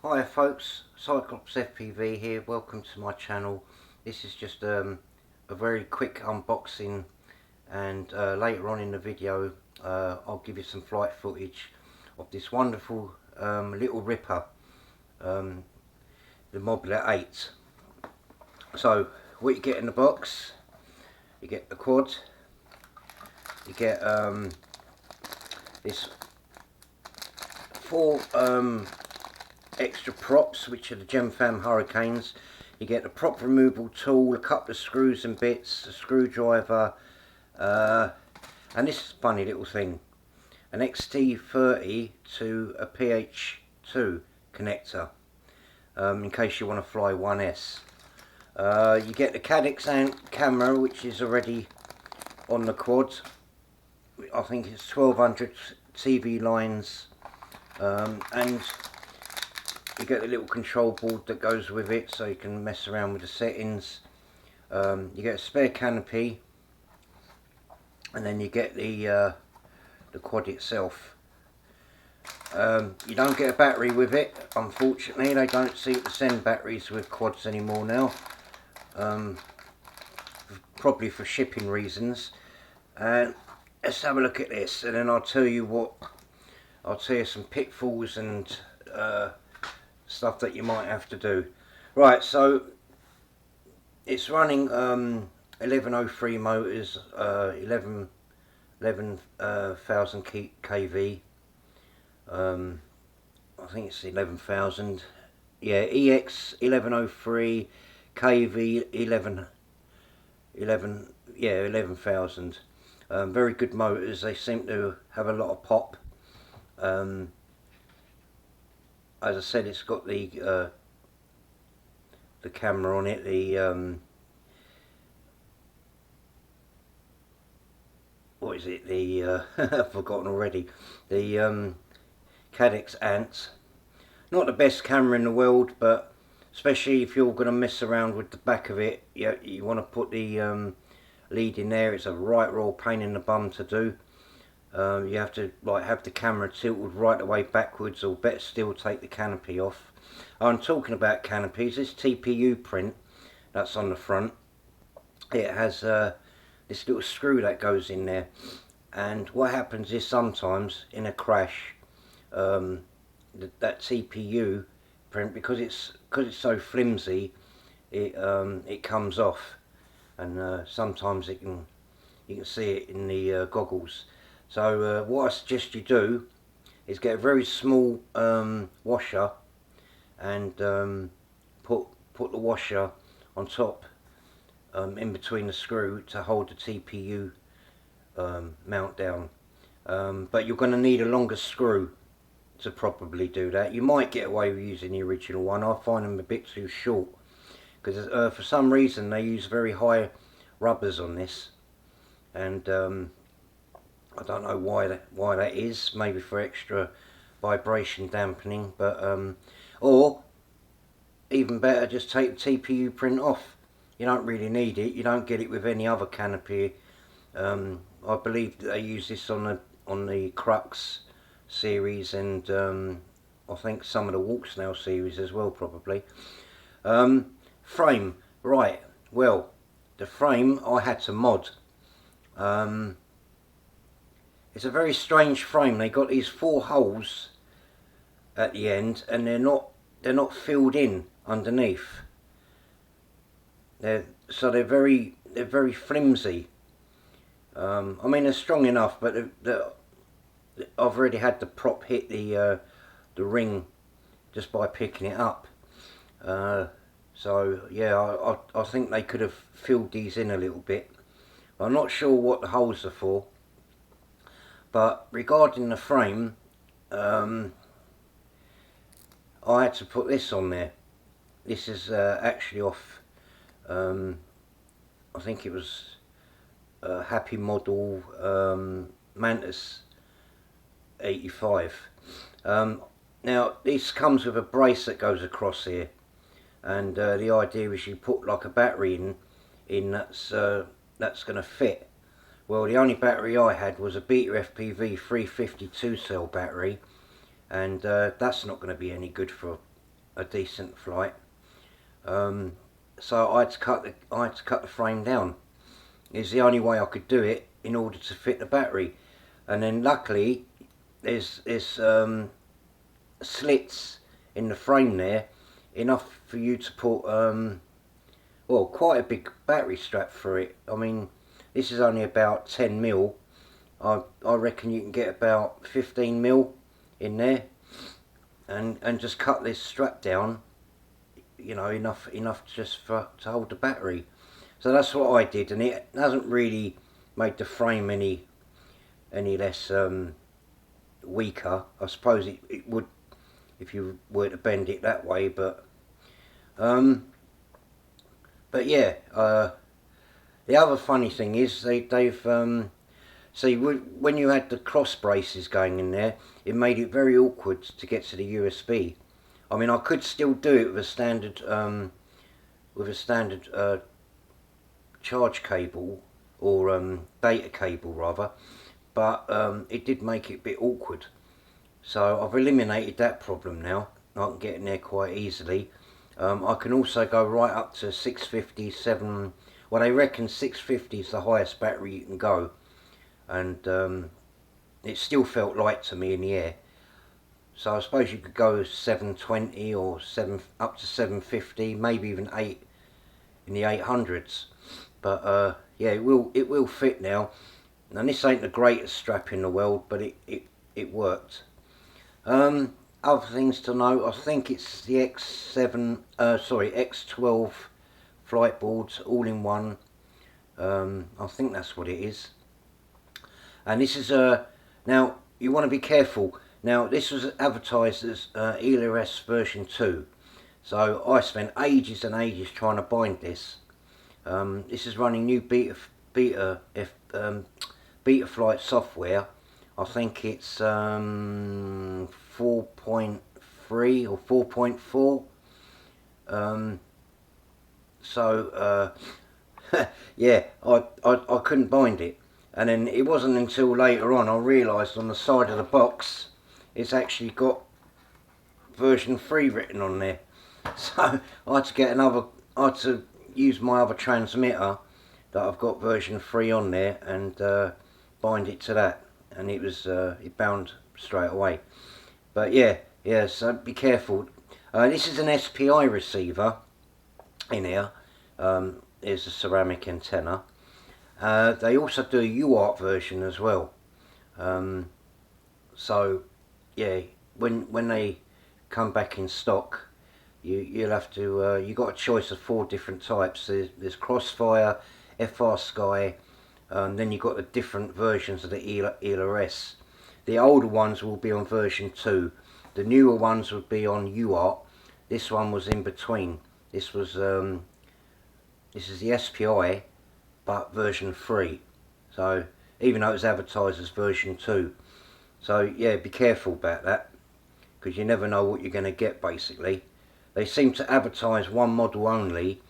Hi folks, Cyclops FPV here. Welcome to my channel. This is just a very quick unboxing, and later on in the video I'll give you some flight footage of this wonderful little Ripper, the Mobula 8. So what you get in the box, you get the quad, you get this 4 extra props, which are the GemFam Hurricanes. You get a prop removal tool, a couple of screws and bits, a screwdriver, and this is a funny little thing, an XT30 to a PH2 connector, in case you want to fly 1S. You get the Caddx camera, which is already on the quad. I think it's 1200 TV lines, and you get the little control board that goes with it, so you can mess around with the settings. You get a spare canopy, and then you get the quad itself. You don't get a battery with it, unfortunately. They don't seem to send batteries with quads anymore now, probably for shipping reasons. And let's have a look at this, and then I'll tell you some pitfalls and stuff that you might have to do. Right, so it's running 1103 motors, 11,000 kV. I think it's 11,000. Yeah, EX 1103 kV 11,000. Very good motors. They seem to have a lot of pop. As I said, it's got the camera on it, what is it, I've forgotten already, the Caddx Ants. Not the best camera in the world, but especially if you're going to mess around with the back of it, you want to put the lead in there. It's a right royal pain in the bum to do. You have to have the camera tilted right away backwards, or better still, take the canopy off. I'm talking about canopies. This TPU print that's on the front, it has this little screw that goes in there, and what happens is sometimes in a crash, that TPU print, because it's so flimsy, it comes off, and sometimes you can see it in the goggles. So what I suggest you do is get a very small washer, and put the washer on top, in between the screw, to hold the TPU mount down. But you're going to need a longer screw to properly do that. You might get away with using the original one. I find them a bit too short, because for some reason they use very high rubbers on this, and I don't know why that is. Maybe for extra vibration dampening, but or even better, just take the TPU print off. You don't really need it. You don't get it with any other canopy. I believe that they use this on the Crux series, and I think some of the Walk Snail series as well, probably. Frame, right? Well, the frame I had to mod. It's a very strange frame. They got these 4 holes at the end, and they're not filled in underneath. They're very flimsy. I mean, they're strong enough, but I've already had the prop hit the ring just by picking it up. So yeah, I think they could have filled these in a little bit. I'm not sure what the holes are for. But regarding the frame, I had to put this on there. This is actually off, I think it was Happymodel Mantis 85. Now this comes with a brace that goes across here, and the idea is you put like a battery in that's going to fit. Well, the only battery I had was a Beta FPV 352 cell battery, and that's not going to be any good for a decent flight. So I had to cut the frame down. It's the only way I could do it in order to fit the battery. And then luckily there's slits in the frame there, enough for you to put well, quite a big battery strap for it. I mean, this is only about 10 mil. I reckon you can get about 15 mil in there, and just cut this strap down, you know, enough just to hold the battery. So that's what I did, and it hasn't really made the frame any less weaker. I suppose it would if you were to bend it that way, but yeah. The other funny thing is they've see, when you had the cross braces going in there, it made it very awkward to get to the USB. I mean, I could still do it with a standard charge cable, or data cable rather, but it did make it a bit awkward. So I've eliminated that problem now. I can get in there quite easily. I can also go right up to 657. Well, they reckon 650 is the highest battery you can go, and it still felt light to me in the air. So I suppose you could go 720 or up to 750, maybe even 8 in the 800s. But yeah, it will fit now. And this ain't the greatest strap in the world, but it worked. Other things to note, I think it's the X12 flight boards all in one. I think that's what it is. And this is now you want to be careful. Now this was advertised as ELRS version 2, so I spent ages and ages trying to bind this. This is running new beta flight software. I think it's 4.3 or 4.4. So yeah, I couldn't bind it, and then it wasn't until later on I realised on the side of the box it's actually got version 3 written on there. So I had to get I had to use my other transmitter that I've got version 3 on there and bind it to that, and it was it bound straight away. But yeah, so be careful. This is an SPI receiver in here. There's a ceramic antenna. They also do a UART version as well. So yeah, when they come back in stock, you'll have to you got a choice of 4 different types. There's Crossfire, FR Sky, then you've got the different versions of the ELRS. The older ones will be on version 2. The newer ones would be on UART. This one was in between. This was this is the SPI, but version 3. So even though it's advertised as version 2. So yeah, be careful about that, because you never know what you're going to get basically. They seem to advertise one model only,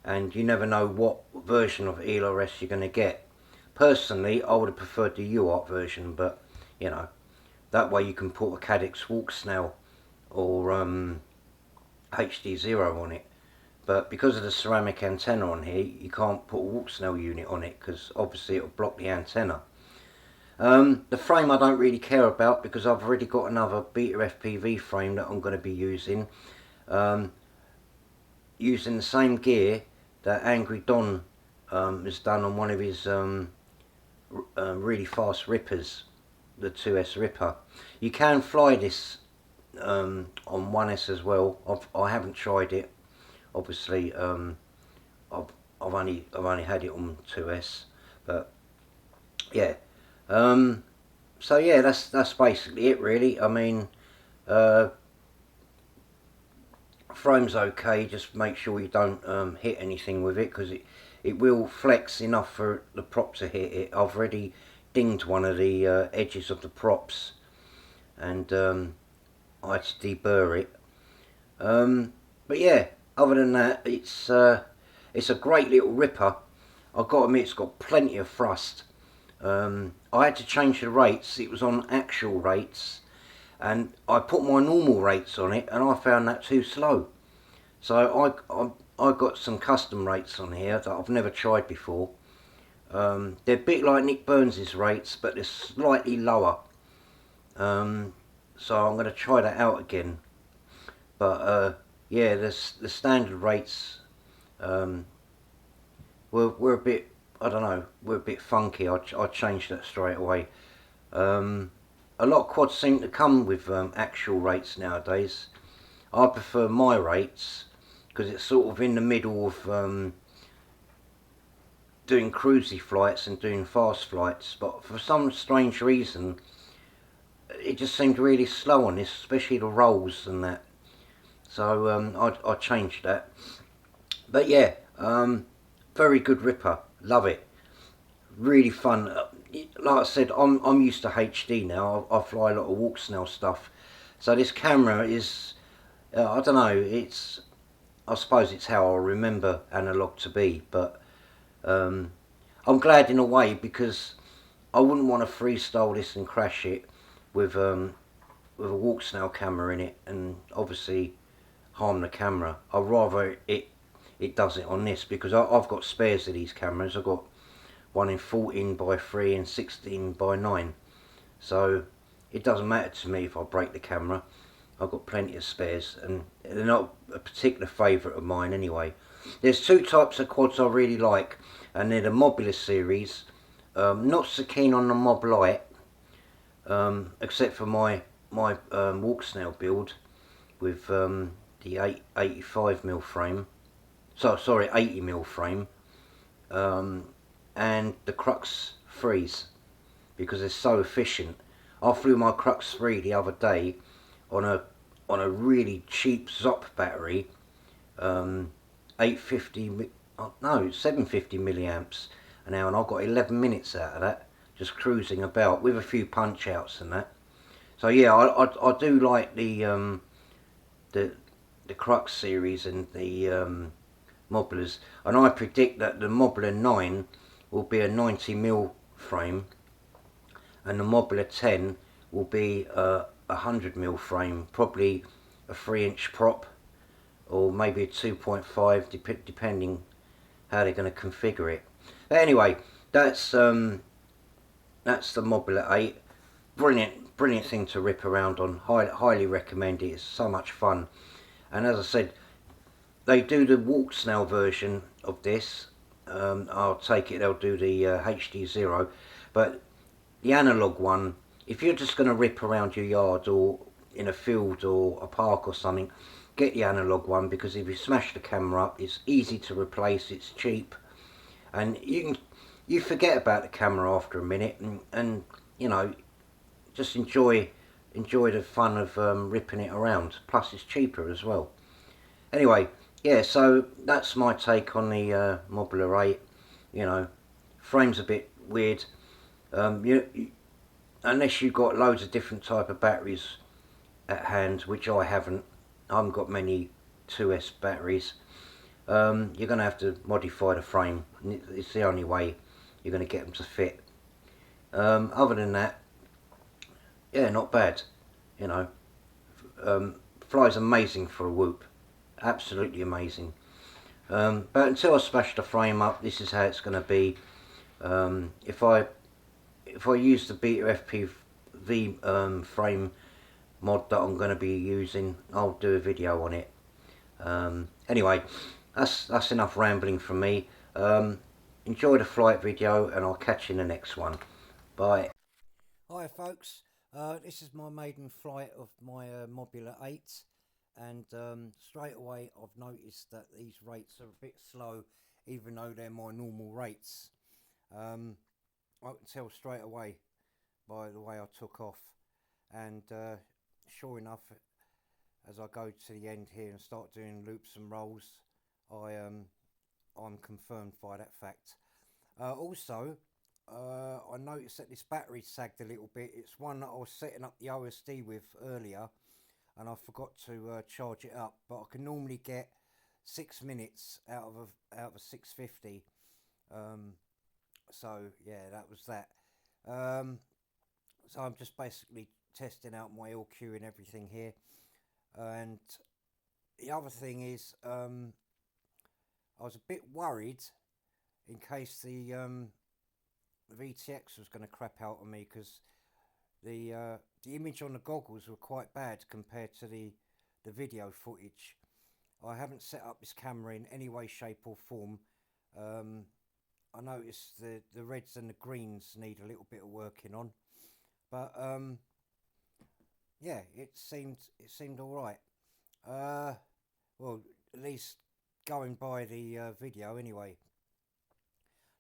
and you never know what version of ELRS you're going to get. Personally, I would have preferred the UART version, but you know, that way you can put a Cadix Walk Snail or HD0 on it. But because of the ceramic antenna on here, you can't put a Walk Snail unit on it, because obviously it will block the antenna. The frame I don't really care about, because I've already got another Beta FPV frame that I'm going to be using. Using the same gear that Angry Don has done on one of his really fast Rippers, the 2S Ripper. You can fly this on 1S as well. I haven't tried it. Obviously, I've only had it on 2S, but yeah. So yeah, that's basically it really. I mean, frame's okay. Just make sure you don't hit anything with it, because it will flex enough for the prop to hit it. I've already dinged one of the edges of the props, and I had to deburr it. But yeah, other than that, it's a great little Ripper. I've got to admit, it's got plenty of thrust. I had to change the rates. It was on actual rates, and I put my normal rates on it, and I found that too slow. So I got some custom rates on here that I've never tried before. They're a bit like Nick Burns's rates, but they're slightly lower. So I'm going to try that out again. But yeah, the standard rates were a bit, I don't know, were a bit funky. I changed that straight away. A lot of quads seem to come with actual rates nowadays. I prefer my rates because it's sort of in the middle of doing cruisy flights and doing fast flights, but for some strange reason it just seemed really slow on this, especially the rolls and that. So I changed that. But yeah, very good Ripper, love it, really fun. Like I said, I'm used to HD now. I fly a lot of walk snail stuff, so this camera is I don't know, I suppose it's how I remember Analogue to be, but I'm glad in a way, because I wouldn't want to freestyle this and crash it with a walk snail camera in it, and obviously harm the camera. I'd rather it does it on this, because I've got spares of these cameras. I've got one in 14 by 3 and 16 by 9, so it doesn't matter to me if I break the camera. I've got plenty of spares, and they're not a particular favourite of mine anyway. There's two types of quads I really like, and they're the Mobula series. Not so keen on the Mob Light, except for my walk snail build with the 85mm frame. So sorry, 80mm frame, and the Crux 3s, because they're so efficient. I flew my Crux 3 the other day on a really cheap Zop battery, 850 no 750 milliamps an hour, and I got 11 minutes out of that, just cruising about with a few punch outs and that. So yeah, I do like the Crux series and the Mobulas, and I predict that the Mobula 9 will be a 90mm frame, and the Mobula 10 will be a 100mm frame, probably a 3-inch prop, or maybe a 2.5, depending how they're going to configure it. But anyway, that's the Mobula 8. Brilliant thing to rip around on. Highly recommend it. It's so much fun. And as I said, they do the walk snail version of this. I'll take it they'll do the HD0, but the analog one, if you're just going to rip around your yard or in a field or a park or something, get the analog one, because if you smash the camera up, it's easy to replace, it's cheap, and you forget about the camera after a minute, and you know, just enjoy the fun of ripping it around. Plus it's cheaper as well. Anyway, yeah, so that's my take on the Mobula 8. You know, frame's a bit weird. Unless you've got loads of different type of batteries at hand, which I haven't got many 2S batteries, you're going to have to modify the frame. It's the only way you're going to get them to fit. Other than that, yeah, not bad. You know, flies amazing for a whoop, absolutely amazing. But until I smash the frame up, this is how it's going to be. If I use the Beta FPV frame mod that I'm going to be using, I'll do a video on it. Anyway, that's enough rambling from me. Enjoy the flight video, and I'll catch you in the next one. Bye. Hi folks, this is my maiden flight of my Mobula 8, and straight away I've noticed that these rates are a bit slow, even though they're my normal rates. I can tell straight away by the way I took off, and sure enough, as I go to the end here and start doing loops and rolls, I'm confirmed by that fact. Also, I noticed that this battery sagged a little bit. It's one that I was setting up the OSD with earlier, and I forgot to charge it up, but I can normally get 6 minutes out of a 650. So yeah, that was that. So I'm just basically testing out my LQ and everything here. And the other thing is, I was a bit worried in case the VTX was going to crap out on me, because the image on the goggles were quite bad compared to the video footage. I haven't set up this camera in any way, shape or form. I noticed the reds and the greens need a little bit of working on, but yeah, it seemed all right. Well, at least going by the video anyway.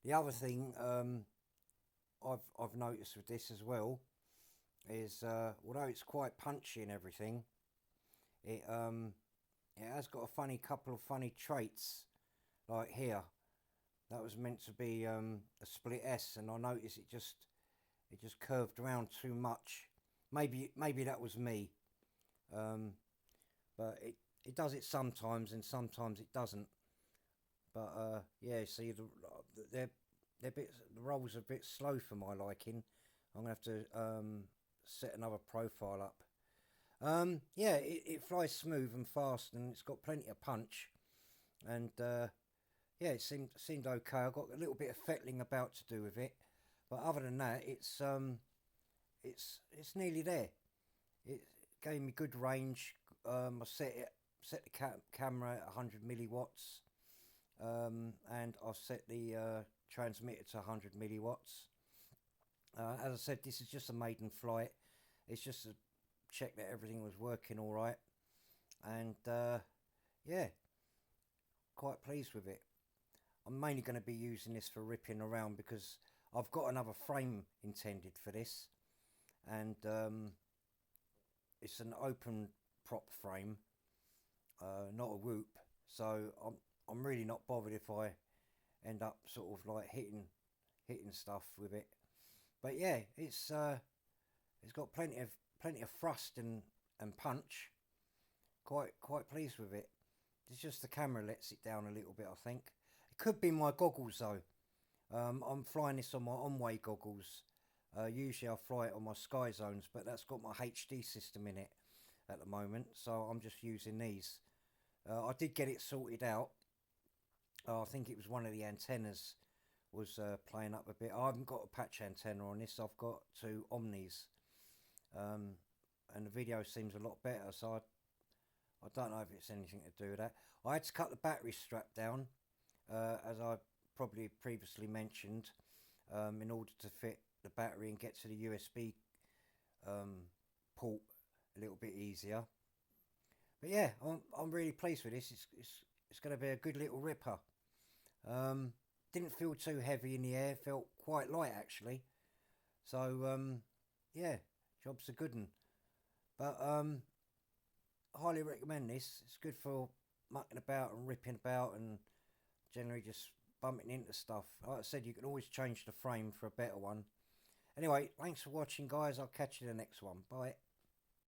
The other thing I've noticed with this as well is, although it's quite punchy and everything, it has got a couple of funny traits, like here. That was meant to be a split S, and I noticed it just curved around too much. Maybe that was me, but it does it sometimes, and sometimes it doesn't. But yeah, see, the rolls are a bit slow for my liking. I'm gonna have to set another profile up. Yeah, it flies smooth and fast, and it's got plenty of punch, and yeah, it seemed okay. I got a little bit of fettling about to do with it, but other than that, it's nearly there. It gave me good range. I set the camera at 100 milliwatts, and I've set the transmitter to 100 milliwatts. As I said, this is just a maiden flight. It's just to check that everything was working all right, and yeah, quite pleased with it. I'm mainly going to be using this for ripping around, because I've got another frame intended for this, and it's an open prop frame, not a whoop. So I'm really not bothered if I end up sort of like hitting stuff with it. But yeah, it's got plenty of thrust and punch. Quite pleased with it. It's just the camera lets it down a little bit, I think. It could be my goggles though. I'm flying this on my on-way goggles. Usually I fly it on my Sky Zones, but that's got my HD system in it at the moment, so I'm just using these. I did get it sorted out. I think it was one of the antennas was playing up a bit. I haven't got a patch antenna on this. I've got two Omnis, and the video seems a lot better, so I don't know if it's anything to do with that. I had to cut the battery strap down, as I probably previously mentioned, in order to fit the battery and get to the USB port a little bit easier. But yeah, I'm really pleased with this. It's going to be a good little ripper. Didn't feel too heavy in the air. Felt quite light actually. So yeah, job's a good one. But highly recommend this. It's good for mucking about and ripping about, and generally just bumping into stuff. Like I said, you can always change the frame for a better one. Anyway, thanks for watching guys. I'll catch you in the next one. Bye.